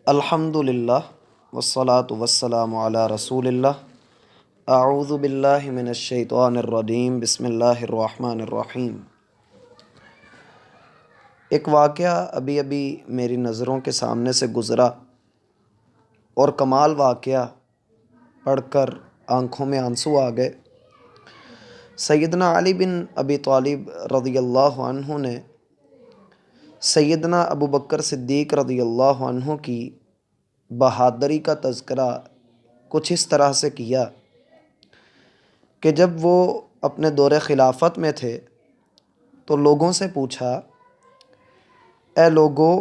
الحمدللہ والصلاة والسلام علی رسول اللہ۔ اعوذ باللہ من الشیطان الرجیم، بسم اللہ الرحمن الرحیم۔ ایک واقعہ ابھی میری نظروں کے سامنے سے گزرا اور کمال واقعہ پڑھ کر آنکھوں میں آنسو آ گئے۔ سیدنا علی بن ابی طالب رضی اللہ عنہ نے سیدنا ابو بکر صدیق رضی اللہ عنہ کی بہادری کا تذکرہ کچھ اس طرح سے کیا کہ جب وہ اپنے دور خلافت میں تھے تو لوگوں سے پوچھا، اے لوگو،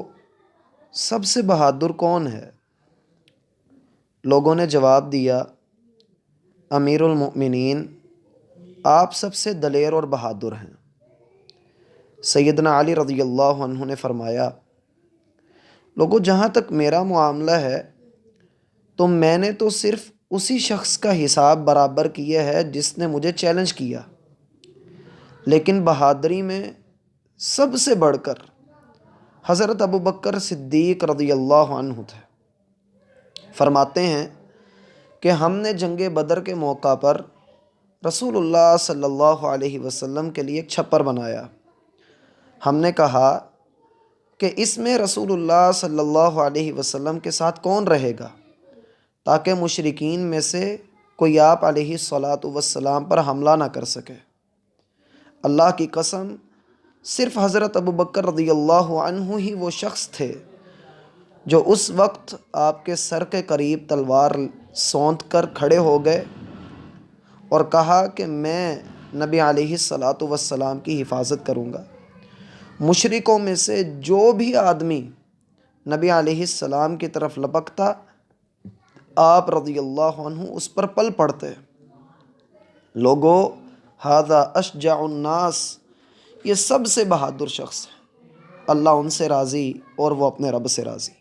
سب سے بہادر کون ہے؟ لوگوں نے جواب دیا، امیر المؤمنین، آپ سب سے دلیر اور بہادر ہیں۔ سیدنا علی رضی اللہ عنہ نے فرمایا، لوگوں، جہاں تک میرا معاملہ ہے تو میں نے تو صرف اسی شخص کا حساب برابر کیا ہے جس نے مجھے چیلنج کیا، لیکن بہادری میں سب سے بڑھ کر حضرت ابو بکر صدیق رضی اللہ عنہ تھے۔ فرماتے ہیں کہ ہم نے جنگ بدر کے موقع پر رسول اللہ صلی اللہ علیہ وسلم کے لیے ایک چھپر بنایا۔ ہم نے کہا کہ اس میں رسول اللہ صلی اللہ علیہ وسلم کے ساتھ کون رہے گا تاکہ مشرکین میں سے کوئی آپ علیہ الصلاۃ والسلام پر حملہ نہ کر سکے۔ اللہ کی قسم، صرف حضرت ابو بکر رضی اللہ عنہ ہی وہ شخص تھے جو اس وقت آپ کے سر کے قریب تلوار سونت کر کھڑے ہو گئے اور کہا کہ میں نبی علیہ الصلاۃ والسلام کی حفاظت کروں گا۔ مشرکوں میں سے جو بھی آدمی نبی علیہ السلام کی طرف لپکتا، آپ رضی اللہ عنہ اس پر پل پڑتے۔ لوگو، ھذا اشجع الناس، یہ سب سے بہادر شخص ہے۔ اللہ ان سے راضی اور وہ اپنے رب سے راضی۔